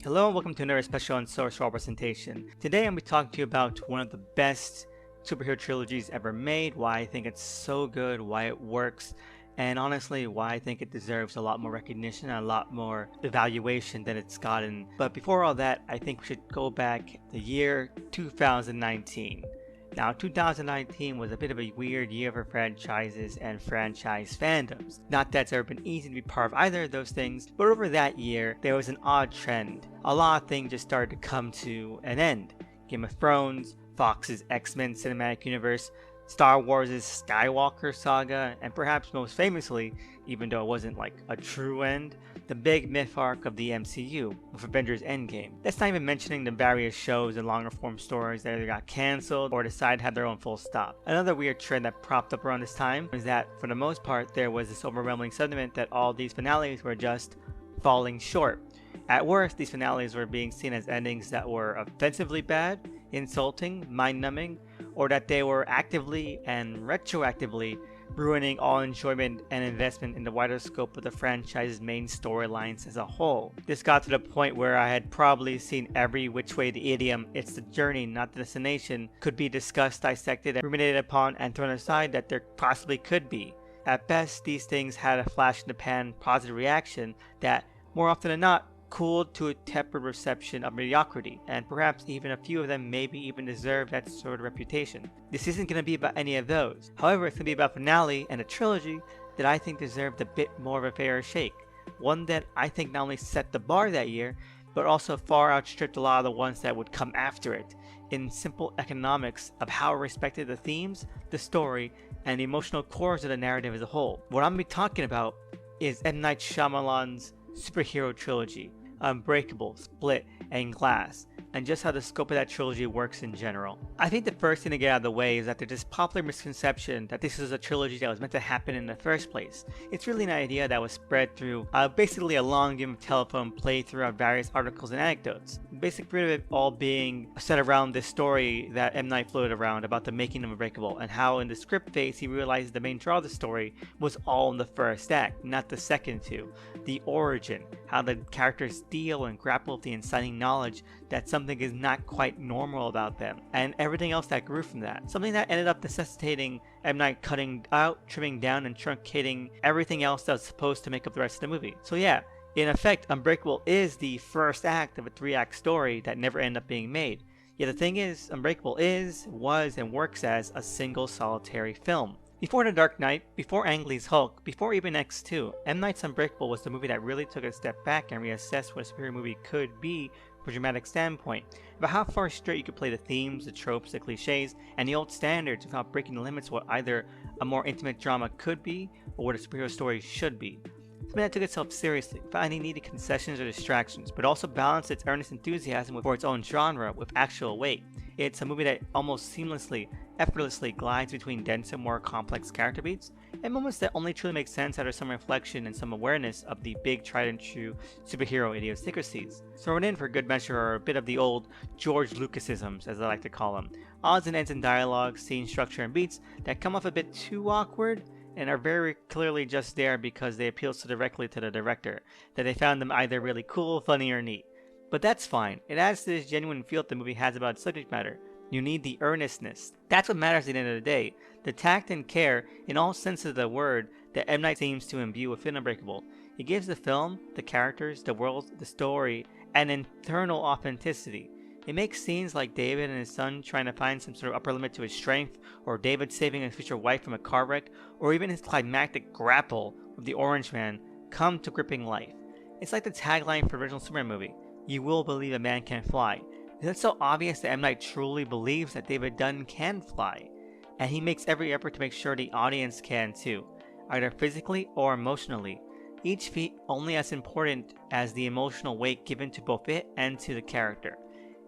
Hello and welcome to another special Unsourced Wall presentation. Today I'm going to be talking to you about one of the best superhero trilogies ever made, why I think it's so good, why it works, and honestly why I think it deserves a lot more recognition and a lot more evaluation than it's gotten. But before all that, I think we should go back the year 2019. Now, 2019 was a bit of a weird year for franchises and franchise fandoms. Not that it's ever been easy to be part of either of those things, but over that year, there was an odd trend. A lot of things just started to come to an end. Game of Thrones, Fox's X-Men cinematic universe, Star Wars' Skywalker saga, and perhaps most famously, even though it wasn't like a true end, the big myth arc of the MCU with Avengers Endgame. That's not even mentioning the various shows and longer form stories that either got cancelled or decided to have their own full stop. Another weird trend that propped up around this time is that for the most part there was this overwhelming sentiment that all these finales were just falling short. At worst, these finales were being seen as endings that were offensively bad, insulting, mind-numbing, or that they were actively and retroactively ruining all enjoyment and investment in the wider scope of the franchise's main storylines as a whole. This got to the point where I had probably seen every which way the idiom "it's the journey, not the destination" could be discussed, dissected, and ruminated upon and thrown aside that there possibly could be. At best, these things had a flash in the pan positive reaction that, more often than not, cooled to a tepid reception of mediocrity, and perhaps even a few of them maybe even deserve that sort of reputation. This isn't going to be about any of those. However, it's going to be about finale and a trilogy that I think deserved a bit more of a fairer shake. One that I think not only set the bar that year, but also far outstripped a lot of the ones that would come after it, in simple economics of how it respected the themes, the story, and the emotional cores of the narrative as a whole. What I'm going to be talking about is M. Night Shyamalan's superhero trilogy, Unbreakable, Split, and Glass, and just how the scope of that trilogy works in general. I think the first thing to get out of the way is that there's this popular misconception that this is a trilogy that was meant to happen in the first place. It's really an idea that was spread through basically a long game of telephone played throughout various articles and anecdotes. The basic root of it all being set around this story that M. Night floated around about the making of Unbreakable, and how in the script phase he realized the main draw of the story was all in the first act, not the second two. The origin, how the characters deal and grapple with the inciting knowledge that something is not quite normal about them, and everything else that grew from that. Something that ended up necessitating M. Night cutting out, trimming down, and truncating everything else that was supposed to make up the rest of the movie. So yeah, in effect, Unbreakable is the first act of a 3-act story that never ended up being made. Yet the thing is, Unbreakable is, was, and works as a single solitary film. Before The Dark Knight, before Ang Lee's Hulk, before even X2, M. Night's Unbreakable was the movie that really took a step back and reassessed what a superhero movie could be from a dramatic standpoint, about how far straight you could play the themes, the tropes, the cliches, and the old standards without breaking the limits of what either a more intimate drama could be or what a superhero story should be. Something that took itself seriously, without any needed concessions or distractions, but also balanced its earnest enthusiasm for its own genre with actual weight. It's a movie that almost seamlessly, effortlessly glides between denser, more complex character beats, and moments that only truly make sense after some reflection and some awareness of the big tried and true superhero idiosyncrasies. Thrown in for good measure are a bit of the old George Lucasisms, as I like to call them. Odds and ends in dialogue, scene structure, and beats that come off a bit too awkward, and are very clearly just there because they appeal so directly to the director, that they found them either really cool, funny, or neat. But that's fine. It adds to this genuine feel that the movie has about its subject matter. You need the earnestness. That's what matters at the end of the day. The tact and care, in all senses of the word, that M. Night seems to imbue within Unbreakable. It gives the film, the characters, the world, the story, an internal authenticity. It makes scenes like David and his son trying to find some sort of upper limit to his strength, or David saving his future wife from a car wreck, or even his climactic grapple with the Orange Man come to gripping life. It's like the tagline for the original Superman movie, "You will believe a man can fly." It's so obvious that M. Night truly believes that David Dunn can fly, and he makes every effort to make sure the audience can too, either physically or emotionally. Each feat only as important as the emotional weight given to both it and to the character.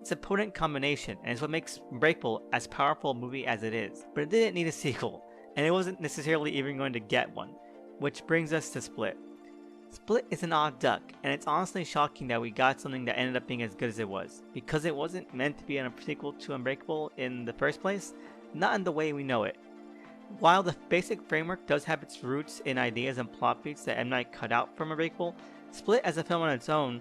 It's a potent combination, and it's what makes Unbreakable as powerful a movie as it is. But it didn't need a sequel, and it wasn't necessarily even going to get one. Which brings us to Split. Split is an odd duck, and it's honestly shocking that we got something that ended up being as good as it was, because it wasn't meant to be a sequel to Unbreakable in the first place, not in the way we know it. While the basic framework does have its roots in ideas and plot beats that M. Night cut out from Unbreakable, Split as a film on its own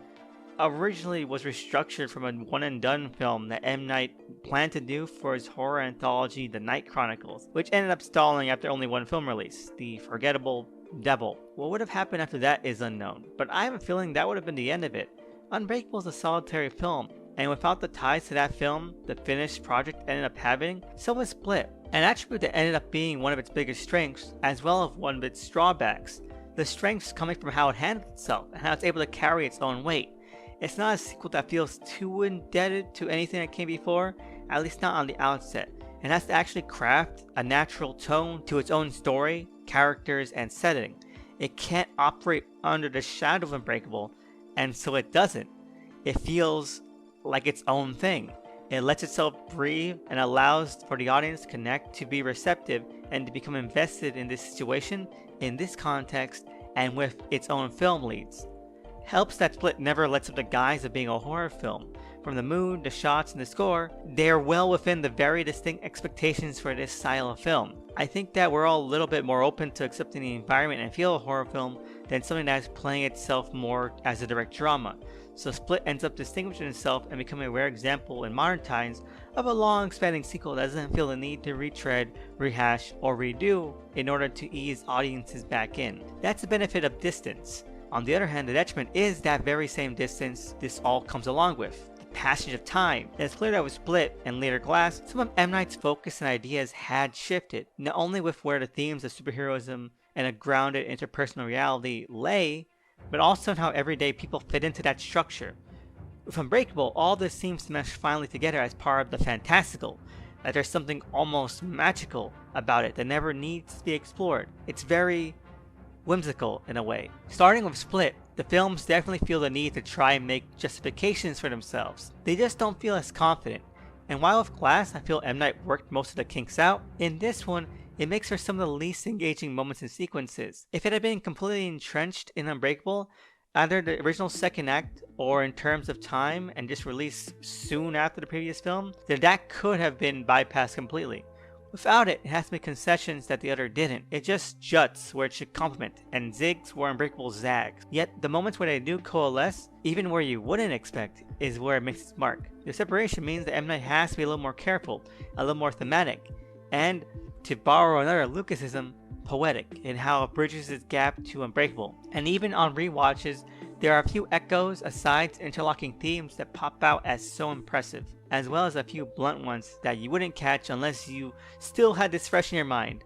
originally was restructured from a one-and-done film that M. Night planned to do for his horror anthology The Night Chronicles, which ended up stalling after only one film release, The Forgettable Devil. What would have happened after that is unknown, but I have a feeling that would have been the end of it. Unbreakable is a solitary film, and without the ties to that film, the finished project ended up having, so was Split, an attribute that ended up being one of its biggest strengths, as well as one of its drawbacks. The strengths coming from how it handles itself, and how it's able to carry its own weight. It's not a sequel that feels too indebted to anything that came before, at least not on the outset. It has to actually craft a natural tone to its own story, characters, and setting. It can't operate under the shadow of Unbreakable, and so it doesn't. It feels like its own thing. It lets itself breathe and allows for the audience to connect, to be receptive, and to become invested in this situation, in this context, and with its own film leads. Helps that Split never lets up the guise of being a horror film. From the mood, the shots, and the score, they are well within the very distinct expectations for this style of film. I think that we're all a little bit more open to accepting the environment and feel of a horror film than something that is playing itself more as a direct drama. So Split ends up distinguishing itself and becoming a rare example in modern times of a long-spanning sequel that doesn't feel the need to retread, rehash, or redo in order to ease audiences back in. That's the benefit of distance. On the other hand, the detriment is that very same distance this all comes along with. The passage of time. And it's clear that with Split and later Glass, some of M. Night's focus and ideas had shifted, not only with where the themes of superheroism and a grounded interpersonal reality lay, but also in how everyday people fit into that structure. With Unbreakable, all this seems to mesh finally together as part of the fantastical, that there's something almost magical about it that never needs to be explored. It's very whimsical in a way. Starting with Split, the films definitely feel the need to try and make justifications for themselves. They just don't feel as confident. And while with Glass I feel M. Night worked most of the kinks out, in this one it makes for some of the least engaging moments and sequences. If it had been completely entrenched in Unbreakable, either the original second act or in terms of time and just released soon after the previous film, then that could have been bypassed completely. Without it, it has to make concessions that the other didn't. It just juts where it should complement, and zigs where Unbreakable zags. Yet, the moments where they do coalesce, even where you wouldn't expect, is where it makes its mark. The separation means that M. Night has to be a little more careful, a little more thematic, and, to borrow another Lucasism, poetic in how it bridges its gap to Unbreakable. And even on rewatches, there are a few echoes, asides, interlocking themes that pop out as so impressive, as well as a few blunt ones that you wouldn't catch unless you still had this fresh in your mind.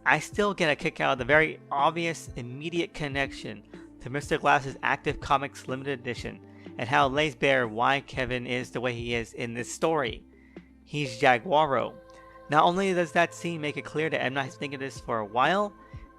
I still get a kick out of the very obvious, immediate connection to Mr. Glass's Active Comics limited edition, and how it lays bare why Kevin is the way he is in this story. He's Jaguaro. Not only does that scene make it clear that M. Night has been thinking this for a while,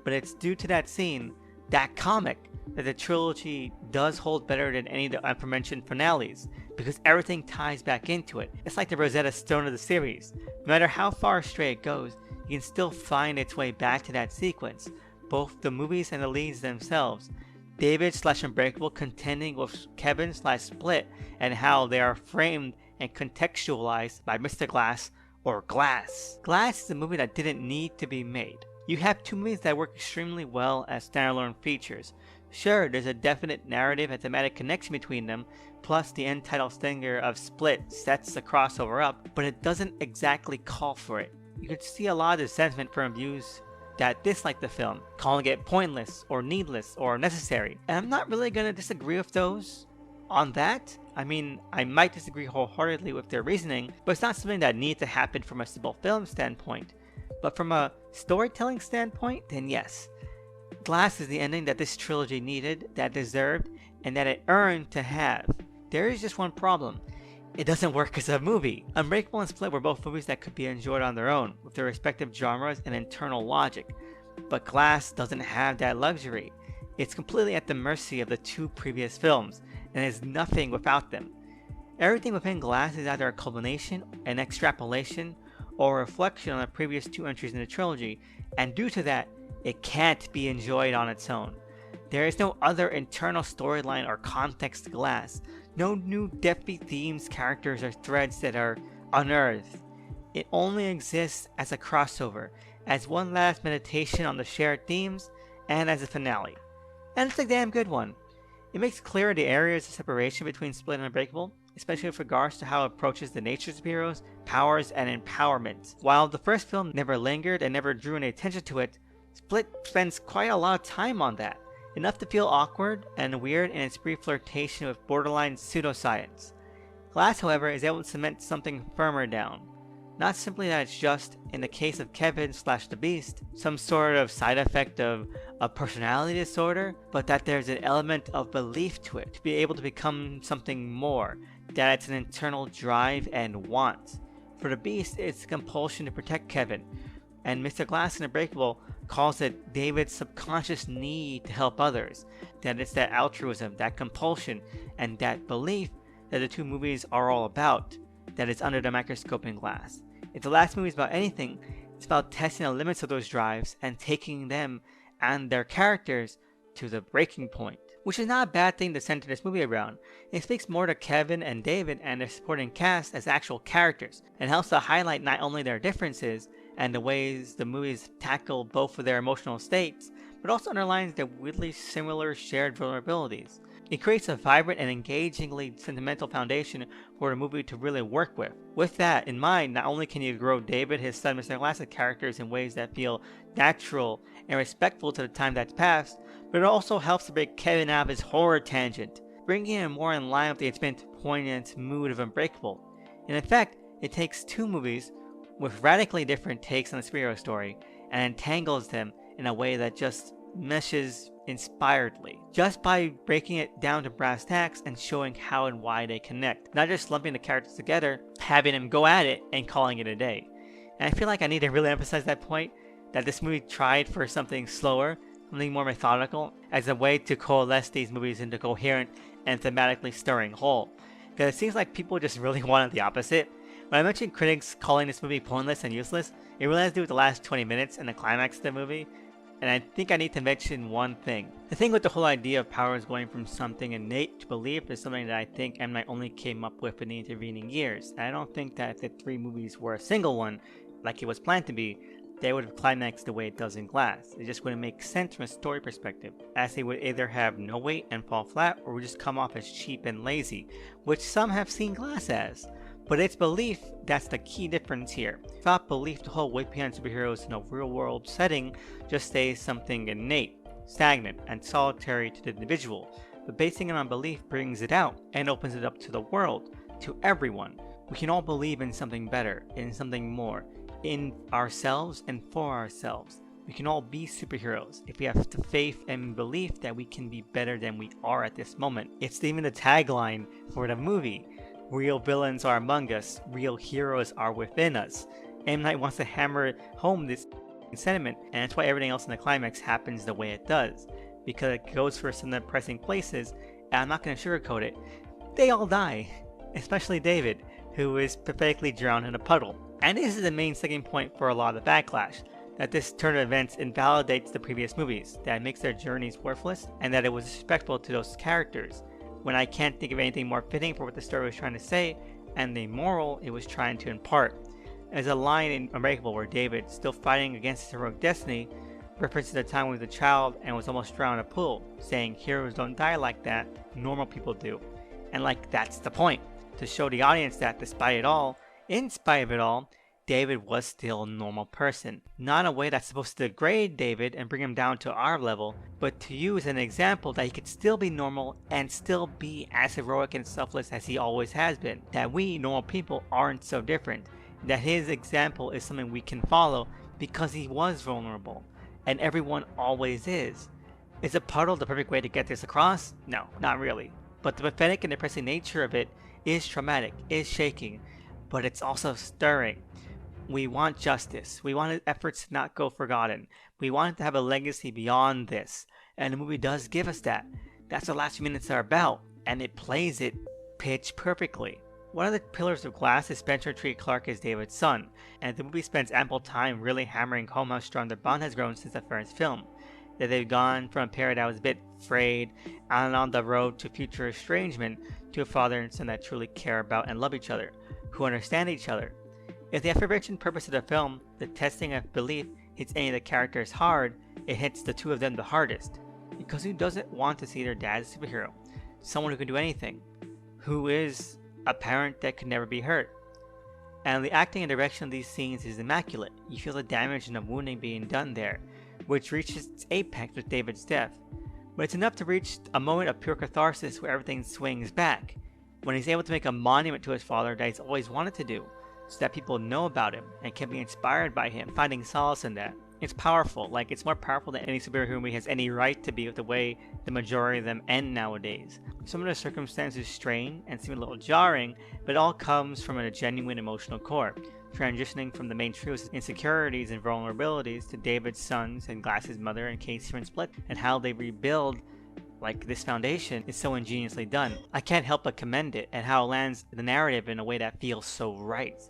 but it's due to that scene, that comic, that the trilogy does hold better than any of the aforementioned finales, because everything ties back into it. It's like the Rosetta Stone of the series. No matter how far astray it goes, you can still find its way back to that sequence, both the movies and the leads themselves. David/Unbreakable contending with Kevin/Split, and how they are framed and contextualized by Mr. Glass or Glass. Glass is a movie that didn't need to be made. You have two movies that work extremely well as standalone features. Sure, there's a definite narrative and thematic connection between them, plus the end title stinger of Split sets the crossover up, but it doesn't exactly call for it. You could see a lot of sentiment from views that dislike the film, calling it pointless, or needless, or unnecessary, and I'm not really gonna disagree with those on that. I mean, I might disagree wholeheartedly with their reasoning, but it's not something that needs to happen from a simple film standpoint. But from a storytelling standpoint, then yes. Glass is the ending that this trilogy needed, that deserved, and that it earned to have. There is just one problem. It doesn't work as a movie. Unbreakable and Split were both movies that could be enjoyed on their own, with their respective genres and internal logic. But Glass doesn't have that luxury. It's completely at the mercy of the two previous films, and is nothing without them. Everything within Glass is either a culmination, an extrapolation, or a reflection on the previous two entries in the trilogy, and due to that, it can't be enjoyed on its own. There is no other internal storyline or context to Glass, no new depthy themes, characters, or threads that are unearthed. It only exists as a crossover, as one last meditation on the shared themes, and as a finale. And it's a damn good one. It makes clear the areas of separation between Split and Unbreakable, especially with regards to how it approaches the nature of superheroes, powers, and empowerment. While the first film never lingered and never drew any attention to it, Split spends quite a lot of time on that, enough to feel awkward and weird in its brief flirtation with borderline pseudoscience. Glass, however, is able to cement something firmer down. Not simply that it's just, in the case of Kevin/the Beast, some sort of side effect of a personality disorder, but that there's an element of belief to it, to be able to become something more, that it's an internal drive and want. For the Beast, it's a compulsion to protect Kevin, and Mr. Glass in Unbreakable calls it David's subconscious need to help others, that it's that altruism, that compulsion, and that belief that the two movies are all about, that is under the microscope in Glass. If the last movie is about anything, it's about testing the limits of those drives and taking them and their characters to the breaking point. Which is not a bad thing to center this movie around. It speaks more to Kevin and David and their supporting cast as actual characters, and helps to highlight not only their differences and the ways the movies tackle both of their emotional states, but also underlines their weirdly similar shared vulnerabilities. It creates a vibrant and engagingly sentimental foundation for the movie to really work with. With that in mind, not only can you grow David, his son, Mr. Glass's characters in ways that feel natural and respectful to the time that's passed, but it also helps to break Kevin out of his horror tangent, bringing him more in line with the intimate, poignant mood of Unbreakable. And in fact, it takes two movies with radically different takes on the superhero story and entangles them in a way that just meshes inspiredly, just by breaking it down to brass tacks and showing how and why they connect, not just lumping the characters together, having them go at it and calling it a day. And I feel like I need to really emphasize that point, that this movie tried for something slower, something more methodical, as a way to coalesce these movies into a coherent and thematically stirring whole. Because it seems like people just really wanted the opposite. When I mentioned critics calling this movie pointless and useless, it really has to do with the last 20 minutes and the climax of the movie. And I think I need to mention one thing. The thing with the whole idea of powers going from something innate to belief is something that I think M. Night only came up with in the intervening years. And I don't think that if the three movies were a single one, like it was planned to be, they would have climaxed the way it does in Glass. It just wouldn't make sense from a story perspective, as they would either have no weight and fall flat, or would just come off as cheap and lazy, which some have seen Glass as. But it's belief that's the key difference here. Without belief, the whole weight behind superheroes in a real-world setting just stays something innate, stagnant, and solitary to the individual. But basing it on belief brings it out and opens it up to the world, to everyone. We can all believe in something better, in something more, in ourselves and for ourselves. We can all be superheroes if we have the faith and belief that we can be better than we are at this moment. It's even the tagline for the movie. Real villains are among us, real heroes are within us. M. Night wants to hammer home this sentiment, and that's why everything else in the climax happens the way it does. Because it goes for some depressing places, and I'm not going to sugarcoat it. They all die, especially David, who is pathetically drowned in a puddle. And this is the main sticking point for a lot of the backlash, that this turn of events invalidates the previous movies, that it makes their journeys worthless, and that it was disrespectful to those characters, when I can't think of anything more fitting for what the story was trying to say, and the moral it was trying to impart. There's a line in Unbreakable where David, still fighting against his heroic destiny, references the time when he was a child and was almost drowned in a pool, saying heroes don't die like that, normal people do. And like, that's the point, to show the audience that despite it all, in spite of it all, David was still a normal person. Not in a way that's supposed to degrade David and bring him down to our level, but to use an example that he could still be normal and still be as heroic and selfless as he always has been. That we, normal people, aren't so different. That his example is something we can follow because he was vulnerable. And everyone always is. Is a puddle the perfect way to get this across? No, not really. But the pathetic and depressing nature of it is traumatic, is shaking, but it's also stirring. We want justice. We want his efforts to not go forgotten. We want it to have a legacy beyond this. And the movie does give us that. That's what the last few minutes are about. And it plays it pitch perfectly. One of the pillars of Glass is Spencer Treat Clark as David's son. And the movie spends ample time really hammering home how strong their bond has grown since the first film. That they've gone from a pair that was a bit frayed and on the road to future estrangement to a father and son that truly care about and love each other, who understand each other. If the aforementioned purpose of the film, the testing of belief, hits any of the characters hard, it hits the two of them the hardest. Because who doesn't want to see their dad as a superhero? someone who can do anything, who is a parent that could never be hurt. And the acting and direction of these scenes is immaculate. You feel the damage and the wounding being done there, which reaches its apex with David's death. But it's enough to reach a moment of pure catharsis where everything swings back, when he's able to make a monument to his father that he's always wanted to do, so that people know about him and can be inspired by him, finding solace in that. It's powerful, like it's more powerful than any superhero movie has any right to be with the way the majority of them end nowadays. Some of the circumstances strain and seem a little jarring, but it all comes from a genuine emotional core, transitioning from the main trio's insecurities and vulnerabilities to David's sons and Glass's mother and Casey from Split, and how they rebuild like this foundation is so ingeniously done. I can't help but commend it and how it lands the narrative in a way that feels so right.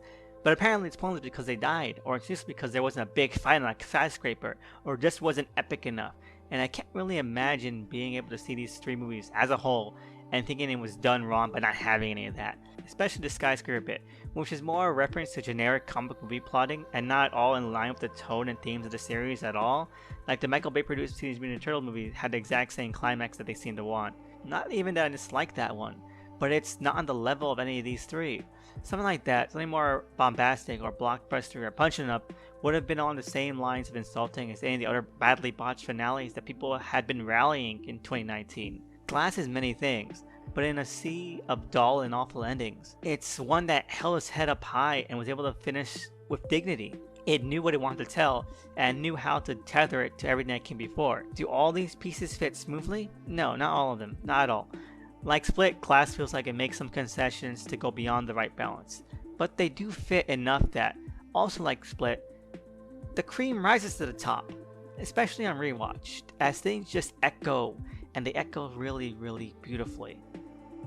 But apparently it's pointless because they died, or it's just because there wasn't a big fight on a skyscraper, or just wasn't epic enough. And I can't really imagine being able to see these three movies as a whole and thinking it was done wrong by not having any of that. Especially the skyscraper bit, which is more a reference to generic comic movie plotting and not all in line with the tone and themes of the series at all. Like the Michael Bay produced Teenage Mutant Ninja Turtle movie had the exact same climax that they seem to want. Not even that I dislike that one, but it's not on the level of any of these three. Something like that, something more bombastic or blockbuster or punching up, would have been on the same lines of insulting as any of the other badly botched finales that people had been rallying in 2019. Glass is many things, but in a sea of dull and awful endings, it's one that held its head up high and was able to finish with dignity. It knew what it wanted to tell and knew how to tether it to everything that came before. Do all these pieces fit smoothly? No, not all of them, not at all. Like Split, Glass feels like it makes some concessions to go beyond the right balance, but they do fit enough that, also like Split, the cream rises to the top, especially on rewatch, as things just echo, and they echo really, really beautifully.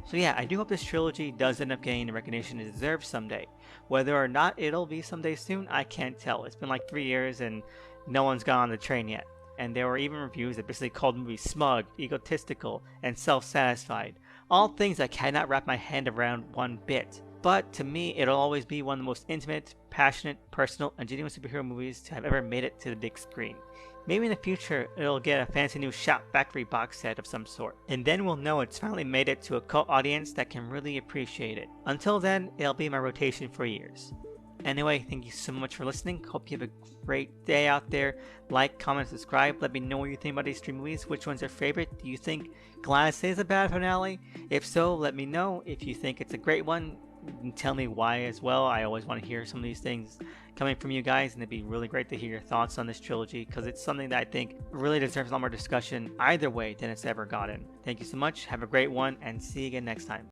So yeah, I do hope this trilogy does end up getting the recognition it deserves someday. Whether or not it'll be someday soon, I can't tell. It's been like 3 years and no one's got on the train yet. And there were even reviews that basically called the movie smug, egotistical, and self-satisfied. All things I cannot wrap my hand around one bit. But to me, it'll always be one of the most intimate, passionate, personal, and genuine superhero movies to have ever made it to the big screen. Maybe in the future, it'll get a fancy new Shout Factory box set of some sort. And then we'll know it's finally made it to a cult audience that can really appreciate it. Until then, it'll be my rotation for years. Anyway, thank you so much for listening. Hope you have a great day out there. Like, comment, subscribe. Let me know what you think about these three movies. Which one's your favorite? Do you think Glass is a bad finale? If so, let me know. If you think it's a great one, tell me why as well. I always want to hear some of these things coming from you guys, and it'd be really great to hear your thoughts on this trilogy because it's something that I think really deserves a lot more discussion either way than it's ever gotten. Thank you so much. Have a great one, and see you again next time.